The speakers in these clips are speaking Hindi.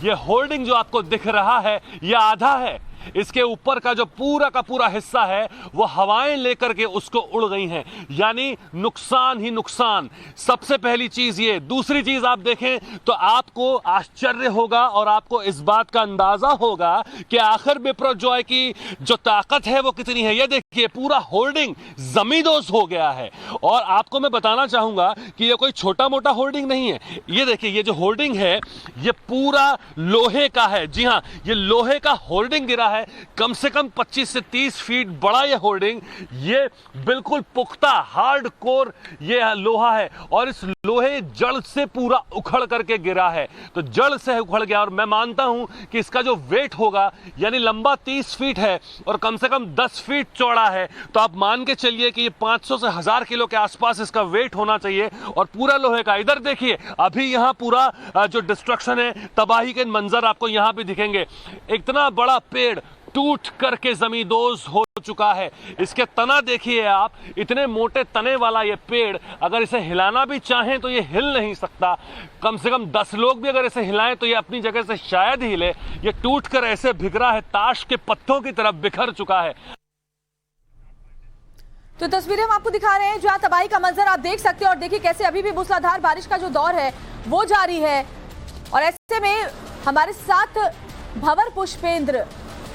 ये होर्डिंग जो आपको दिख रहा है ये आधा है, इसके ऊपर का जो पूरा का पूरा हिस्सा है वो हवाएं लेकर के उसको उड़ गई हैं, यानी नुकसान ही नुकसान। सबसे पहली चीज ये। दूसरी चीज आप देखें तो आपको आश्चर्य होगा और आपको इस बात का अंदाजा होगा कि आखिर बिप्रोजॉय की जो ताकत है वो कितनी है। ये देखिए पूरा होर्डिंग जमींदोज हो गया है। और आपको मैं बताना चाहूंगा कि ये कोई छोटा मोटा होर्डिंग नहीं है। ये देखिए ये जो होर्डिंग है ये पूरा लोहे का है। जी हां, ये लोहे का होर्डिंग गिरा है। कम से कम 25 से 30 फीट बड़ा ये होर्डिंग, ये बिल्कुल पुख्ता हार्ड कोर ये लोहा है और इस लोहे जड़ से पूरा उखड़ करके गिरा है। तो जड़ से उखड़ गया और मैं मानता हूं कि इसका जो वेट होगा यानी लंबा 30 फीट है और कम से कम 10 फीट चौड़ा है, तो आप मान के चलिए कि ये 500 से 1000 किलो के आसपास इसका वेट होना चाहिए। और पूरा लोहे का। इधर देखिए अभी यहां पूरा जो डिस्ट्रक्शन है, तबाही के मंजर आपको यहां भी दिखेंगे। इतना बड़ा पेड़ टूट करके जमींदोज हो चुका है। इसके तना देखिए आप, इतने मोटे तने वाला ये पेड़ अगर इसे हिलाना भी चाहें तो ये हिल नहीं सकता। कम से कम 10 लोग भी अगर इसे हिलाएं तो ये अपनी जगह से शायद ही हिले। ये टूट कर ऐसे बिखरा है, ताश के पत्तों की तरफ बिखर चुका है। तो तस्वीरें हम आपको दिखा रहे हैं जहां तबाही का मंजर आप देख सकते हैं और देखिए कैसे अभी भी मूसलाधार बारिश का जो दौर है वो जारी है। और ऐसे में हमारे साथ भंवर पुष्पेंद्र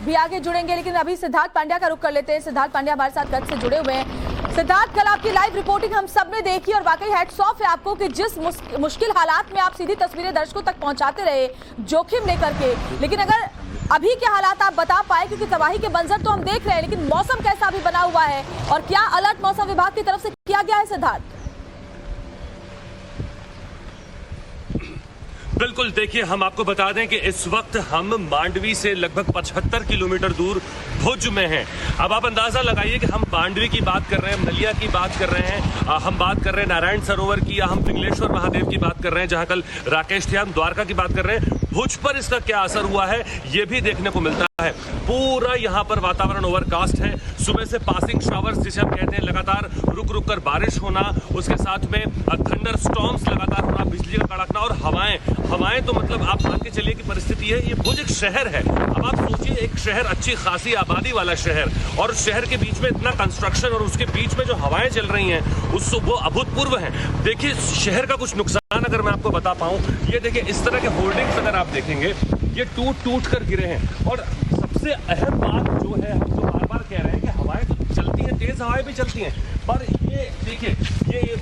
भी आगे जुड़ेंगे, लेकिन अभी सिद्धार्थ पांड्या का रुख कर लेते हैं। सिद्धार्थ पांड्या हमारे साथ कच्छ से जुड़े हुए हैं। सिद्धार्थ, कल आपकी लाइव रिपोर्टिंग हम सब ने देखी और वाकई हैट्स ऑफ है आपको कि जिस मुश्किल हालात में आप सीधी तस्वीरें दर्शकों तक पहुंचाते रहे जोखिम लेकर के। लेकिन अगर अभी के हालात आप बता पाए, क्योंकि तबाही के मंजर तो हम देख रहे हैं, लेकिन मौसम कैसा अभी बना हुआ है और क्या अलर्ट मौसम विभाग की तरफ से किया गया है सिद्धार्थ? बिल्कुल, देखिए हम आपको बता दें कि इस वक्त हम मांडवी से लगभग 75 किलोमीटर दूर भुज में हैं। अब आप अंदाजा लगाइए कि हम मांडवी की बात कर रहे हैं, नलिया की बात कर रहे हैं, हम बात कर रहे हैं नारायण सरोवर की, या हम पिंगलेश्वर महादेव की बात कर रहे हैं जहां कल राकेश थे, हम द्वारका की बात कर रहे हैं। भुज पर इसका क्या असर हुआ है ये भी देखने को मिलता है। पूरा यहाँ पर वातावरण ओवरकास्ट है। सुबह से पासिंग शावर्स जिसे हम कहते हैं, लगातार रुक रुक कर बारिश होना, उसके साथ में थंडर स्टॉर्म्स लगातार होना, बिजली का कड़कना और हवाएं तो मतलब आप मान के चलिए कि परिस्थिति है। ये भुज एक शहर है। अब आप सोचिए एक शहर, अच्छी खासी आबादी वाला शहर, और शहर के बीच में इतना कंस्ट्रक्शन और उसके बीच में जो हवाएं चल रही हैं वो अभूतपूर्व हैं। देखिए शहर का कुछ नुकसान अगर मैं आपको बता पाऊं, ये देखिए इस तरह के होर्डिंग्स अगर आप देखेंगे ये टूट कर गिरे हैं। और सबसे अहम बात जो है, हम तो बार बार कह रहे हैं कि हवाएं तो चलती हैं, तेज हवाएं भी चलती हैं, पर ये देखिए ये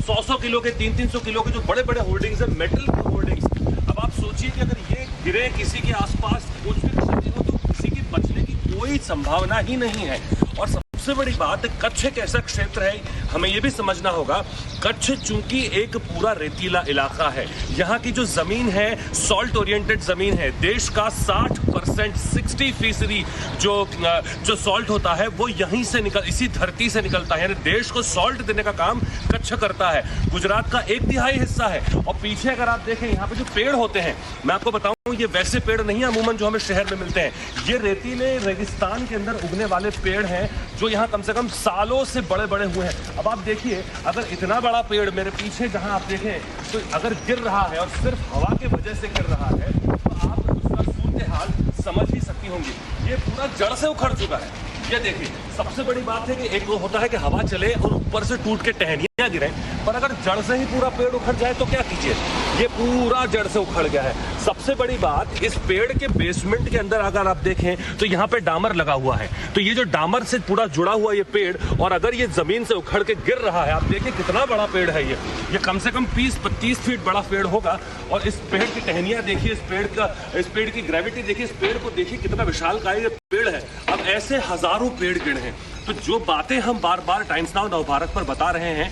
100 किलो के 300 किलो के जो बड़े बड़े होर्डिंग्स हैं, मेटल के होर्डिंग्स। अब आप सोचिए कि अगर ये गिरे किसी के आसपास कुछ भी क्षति हो तो किसी की बचने की कोई संभावना ही नहीं है। और सबसे बड़ी बात, कच्छ एक ऐसा क्षेत्र है, हमें यह भी समझना होगा, कच्छ चूंकि एक पूरा रेतीला इलाका है, यहाँ की जो जमीन है सॉल्ट ओरिएंटेड जमीन है। देश का 60%, 60% जो सॉल्ट होता है वो यहीं से इसी धरती से निकलता है। यानी देश को सॉल्ट देने का काम कच्छ करता है। गुजरात का 1/3 हिस्सा है। और पीछे अगर आप देखें यहाँ पे जो पेड़ होते हैं, मैं आपको बताऊं ये वैसे पेड़ नहीं है अमूमन जो हमें शहर में मिलते हैं। ये रेतीले रेगिस्तान के अंदर उगने वाले पेड़ हैं जो यहाँ कम से कम सालों से बड़े बड़े हुए हैं। अब आप देखिए अगर इतना बड़ा पेड़ मेरे पीछे जहां आप देखें तो अगर गिर रहा है और सिर्फ हवा की वजह से गिर रहा है तो आप उसका सूरत हाल समझ ही सकती होंगी। ये पूरा जड़ से उखड़ चुका है। ये देखिए सबसे बड़ी बात है कि एक वो होता है कि हवा चले और ऊपर से टूट के टहनियां गिरे, पर अगर जड़ से ही पूरा पेड़ उखड़ जाए तो क्या कीजिए, ये पूरा जड़ से उखड़ गया है। सबसे बड़ी बात, इस पेड़ के बेसमेंट के अंदर अगर आप देखें तो यहाँ पे डामर लगा हुआ है। तो ये जो डामर से पूरा जुड़ा हुआ ये पेड़, और अगर ये जमीन से उखड़ के गिर रहा है, आप देखिए कितना बड़ा पेड़ है ये कम से कम 20-25 फीट बड़ा पेड़ होगा। और इस पेड़ की टहनियां देखिए, इस पेड़ की ग्रेविटी देखिए, इस पेड़ को देखिए कितना विशालकाय ये पेड़ है। अब ऐसे हजारों पेड़ गिरे हैं। तो जो बातें हम बार बार टाइम्स नाउ नवभारत पर बता रहे हैं,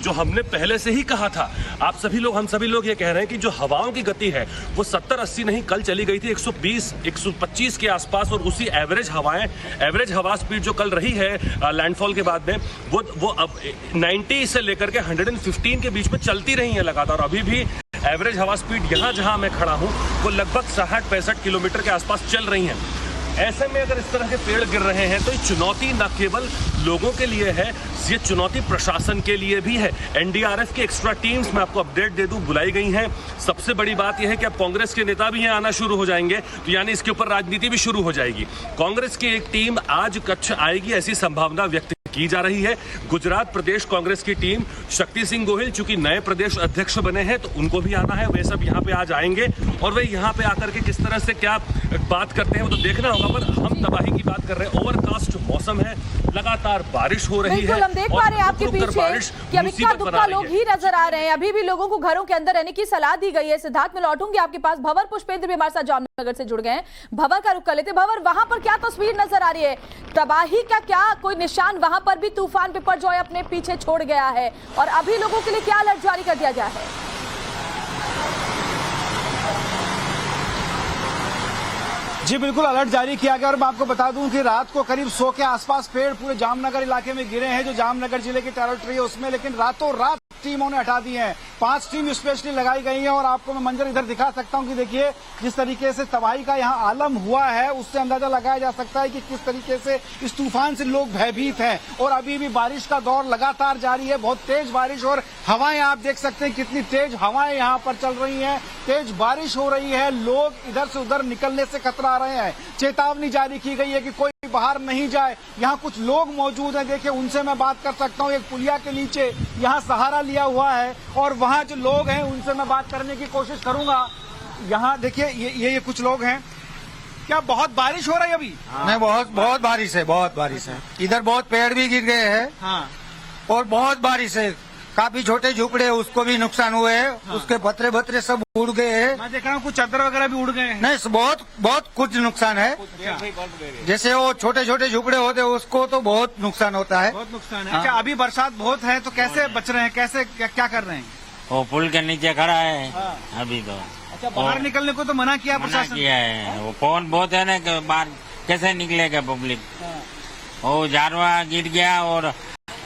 जो हमने पहले से ही कहा था, हम सभी लोग ये कह रहे हैं कि जो हवाओं की गति है वो 70-80 नहीं, कल चली गई थी 120-125 के आसपास। और उसी एवरेज हवा स्पीड जो कल रही है लैंडफॉल के बाद में, वो अब 90 से लेकर के 115 के बीच में चलती रही है लगातार। अभी भी एवरेज हवा स्पीड यहाँ जहाँ मैं खड़ा हूँ वो लगभग 60-65 किलोमीटर के आसपास चल रही हैं। ऐसे में अगर इस तरह के पेड़ गिर रहे हैं तो ये चुनौती न केवल लोगों के लिए है, ये चुनौती प्रशासन के लिए भी है। एनडीआरएफ की एक्स्ट्रा टीम्स, मैं आपको अपडेट दे दूं, बुलाई गई हैं। सबसे बड़ी बात यह है कि अब कांग्रेस के नेता भी यहाँ आना शुरू हो जाएंगे, तो यानी इसके ऊपर राजनीति भी शुरू हो जाएगी। कांग्रेस की एक टीम आज कच्छ आएगी, ऐसी संभावना व्यक्त की जा रही है। गुजरात प्रदेश कांग्रेस की टीम, शक्ति सिंह गोहिल चूंकि नए प्रदेश अध्यक्ष बने हैं तो उनको भी आना है, वे सब यहाँ पे आज आएंगे और वे यहाँ पे आकर के किस तरह से क्या बात करते हैं वो तो देखना होगा। पर हम तबाही की बात कर रहे हैं, ओवरकास्ट मौसम है, लगातार बारिश हो रही है। हम देख पा रहे हैं आपके पीछे कि अब इक्का दुक्का लोग ही नजर आ रहे हैं। अभी भी लोगों को घरों के अंदर रहने की सलाह दी गई है। सिद्धार्थ, में लौटूंगी आपके पास। भंवर पुष्पेंद्र भी हमारे साथ जामनगर से जुड़ गए हैं। भंवर का रुख कर लेते। भंवर, वहां पर क्या तस्वीर नजर आ रही है? तबाही का क्या कोई निशान? वहां पर भी तूफान बिपरजॉय अपने पीछे छोड़ गया है और अभी लोगों के लिए क्या अलर्ट जारी कर दिया गया है? जी बिल्कुल, अलर्ट जारी किया गया और मैं आपको बता दूं कि रात को करीब 100 के आसपास पेड़ पूरे जामनगर इलाके में गिरे हैं, जो जामनगर जिले की टेरिटरी है उसमें, लेकिन रातों रात टीमों ने हटा दी हैं। 5 टीम स्पेशली लगाई गई हैं और आपको मैं मंजर इधर दिखा सकता हूं कि देखिए जिस तरीके से तबाही का यहाँ आलम हुआ है उससे अंदाजा लगाया जा सकता है कि किस तरीके से इस तूफान से लोग भयभीत हैं। और अभी भी बारिश का दौर लगातार जारी है, बहुत तेज बारिश और हवाएं आप देख सकते हैं कितनी तेज हवाएं यहाँ पर चल रही हैं, तेज बारिश हो रही है। लोग इधर से उधर निकलने से कतरा रहे हैं। चेतावनी जारी की गई है कि कोई बाहर नहीं जाए। यहाँ कुछ लोग मौजूद हैं, देखिए उनसे मैं बात कर सकता हूँ। एक पुलिया के नीचे यहाँ सहारा लिया हुआ है और वहाँ जो लोग हैं उनसे मैं बात करने की कोशिश करूंगा। यहाँ देखिए ये कुछ लोग हैं। क्या बहुत बारिश हो रही है अभी? नहीं, बहुत बारिश है, बहुत बारिश है। इधर बहुत पेड़ भी गिर गए हैं। हाँ, और बहुत बारिश है, काफी छोटे झुपड़े उसको भी नुकसान हुए हैं। हाँ। उसके पत्रे सब उड़ गए हैं। मैं देख रहा हूँ कुछ चादर वगैरह भी उड़ गए हैं। नहीं, बहुत कुछ नुकसान है। जैसे वो छोटे छोटे झुपड़े होते हैं उसको तो बहुत नुकसान होता है। बहुत नुकसान है। हाँ। अच्छा, अभी बरसात बहुत है तो कैसे बच रहे हैं, कैसे क्या कर रहे हैं? वो पुल के नीचे खड़ा है। हाँ। अभी तो अच्छा, बाहर निकलने को तो मना किया प्रशासन? किया है। वो पवन बहुत है ना कि बाहर कैसे निकलेगा पब्लिक। हाँ। वो जानवा गिर गया और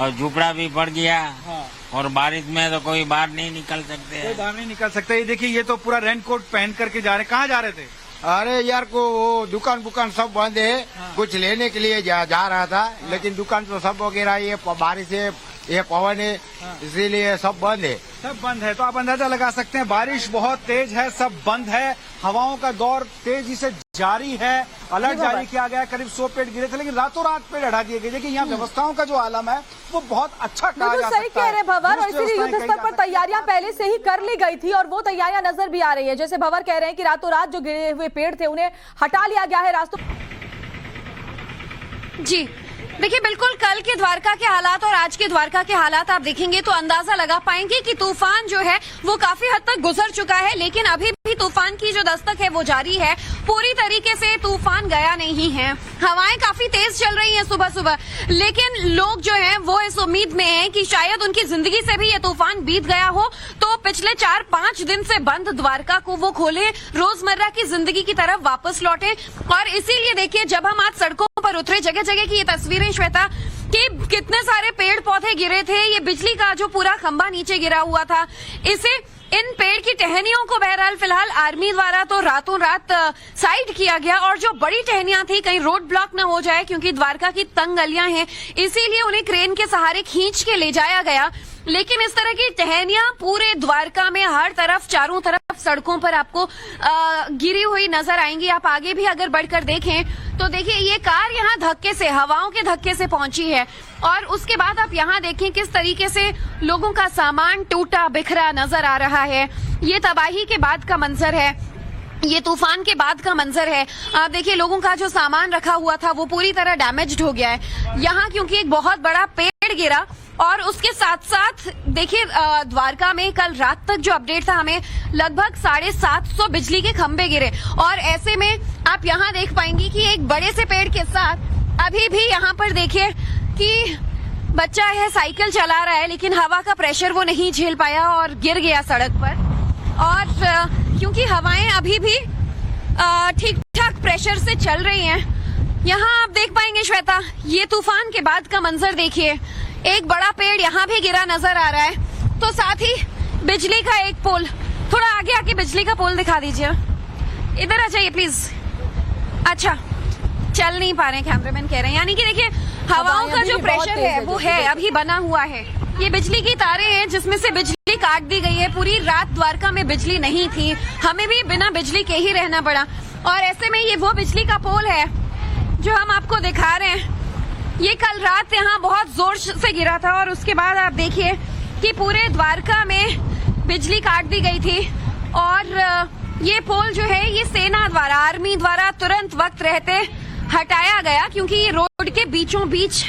झुपड़ा भी पड़ गया। हाँ। और बारिश में तो कोई बाहर नहीं निकल सकते। कोई बाहर नहीं निकल सकते। ये देखिए, ये तो पूरा रेन कोट पहन करके जा रहे। कहाँ जा रहे थे? अरे यार को वो दुकान सब बंद है। हाँ। कुछ लेने के लिए जा रहा था। हाँ। लेकिन दुकान तो सब वगैरह, ये बारिश है, ये पवन है। हाँ। इसीलिए सब बंद है। सब बंद है। तो आप अंदाजा लगा सकते हैं बारिश बहुत तेज है, सब बंद है, हवाओं का दौर तेजी से जारी है। अलर्ट जारी किया गया। करीब 100 पेड़ गिरे थे लेकिन रातों रात पेड़ हटा दिए गए। देखिए यहाँ व्यवस्थाओं का जो आलम है वो बहुत अच्छा कहा जा सकता है। सही कह रहे भंवर, और इसीलिए युद्ध स्तर पर तैयारियां पहले से ही कर ली गई थी और वो तैयारियां नजर भी आ रही है। जैसे भंवर कह रहे हैं कि रातों रात जो गिरे हुए पेड़ थे उन्हें हटा लिया गया है रास्तों। जी देखिए, बिल्कुल कल के द्वारका के हालात और आज के द्वारका के हालात आप देखेंगे तो अंदाजा लगा पाएंगे कि तूफान जो है वो काफी हद तक गुजर चुका है, लेकिन अभी भी तूफान की जो दस्तक है वो जारी है। पूरी तरीके से तूफान गया नहीं है। हवाएं काफी तेज चल रही हैं सुबह सुबह, लेकिन लोग जो हैं वो इस उम्मीद में हैं कि शायद उनकी जिंदगी से भी ये तूफान बीत गया हो तो पिछले 4-5 दिन से बंद द्वारका को वो खोले, रोजमर्रा की जिंदगी की तरफ वापस लौटे। और इसीलिए देखिए, जब हम आज सड़कों पर उतरे, जगह जगह की ये तस्वीरें श्वेता कि कितने सारे पेड़ पौधे गिरे थे, ये बिजली का जो पूरा खंभा नीचे गिरा हुआ था, इसे इन पेड़ की टहनियों को बहरहाल फिलहाल आर्मी द्वारा तो रातों रात साइड किया गया। और जो बड़ी टहनियां थी कहीं रोड ब्लॉक न हो जाए, क्योंकि द्वारका की तंग गलियां हैं, इसीलिए उन्हें क्रेन के सहारे खींच के ले जाया गया। लेकिन इस तरह की टहनियां पूरे द्वारका में हर तरफ, चारों तरफ सड़कों पर आपको गिरी हुई नजर आएंगी। आप आगे भी अगर बढ़कर देखें तो देखिए ये कार यहाँ धक्के से, हवाओं के धक्के से पहुंची है। और उसके बाद आप यहाँ देखें किस तरीके से लोगों का सामान टूटा बिखरा नजर आ रहा है। ये तबाही के बाद का मंजर है, ये तूफान के बाद का मंजर है। आप देखिए लोगों का जो सामान रखा हुआ था वो पूरी तरह डैमेज्ड हो गया है यहाँ, क्योंकि एक बहुत बड़ा पेड़ गिरा। और उसके साथ साथ देखिए द्वारका में कल रात तक जो अपडेट था, हमें लगभग 750 बिजली के खंभे गिरे। और ऐसे में आप यहाँ देख पाएंगी कि एक बड़े से पेड़ के साथ अभी भी यहाँ पर देखिए कि बच्चा है साइकिल चला रहा है, लेकिन हवा का प्रेशर वो नहीं झेल पाया और गिर गया सड़क पर। और क्योंकि हवाएं अभी भी ठीक ठाक प्रेशर से चल रही हैं, यहाँ आप देख पाएंगे श्वेता, ये तूफान के बाद का मंजर देखिए। एक बड़ा पेड़ यहाँ भी गिरा नजर आ रहा है, तो साथ ही बिजली का एक पोल, थोड़ा आगे आके बिजली का पोल दिखा दीजिए, इधर आ जाइए प्लीज। अच्छा, चल नहीं पा रहे हैं, कैमरामैन कह रहे हैं। यानी कि देखिए हवाओं का अभी जो भी बहुत प्रेशर तेज है है वो जो है, कि अभी बना हुआ है। ये बिजली की तारें हैं जिसमें से बिजली काट दी गई है। पूरी रात द्वारका में बिजली नहीं थी, हमें भी बिना बिजली के ही रहना पड़ा। और ऐसे में ये वो बिजली का पोल है जो हम आपको दिखा रहे हैं। ये कल रात यहाँ बहुत जोर से गिरा था और उसके बाद आप देखिए कि पूरे द्वारका में बिजली काट दी गई थी। और ये पोल जो है ये सेना द्वारा, आर्मी द्वारा तुरंत वक्त रहते हटाया गया क्योंकि ये रोड के बीचों बीच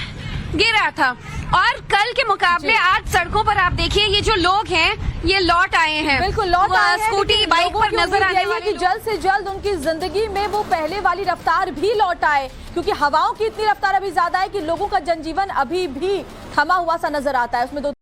गिरा था। और कल के मुकाबले आज सड़कों पर आप देखिए ये जो लोग हैं ये लौट आए हैं, बिल्कुल लौट आए हैं। स्कूटी लेकिन बाइक लोगों पर की नजर उम्मीद आने यही है वाले कि जल्द से जल्द उनकी जिंदगी में वो पहले वाली रफ्तार भी लौट आए, क्योंकि हवाओं की इतनी रफ्तार अभी ज्यादा है कि लोगों का जनजीवन अभी भी थमा हुआ सा नजर आता है। उसमें दो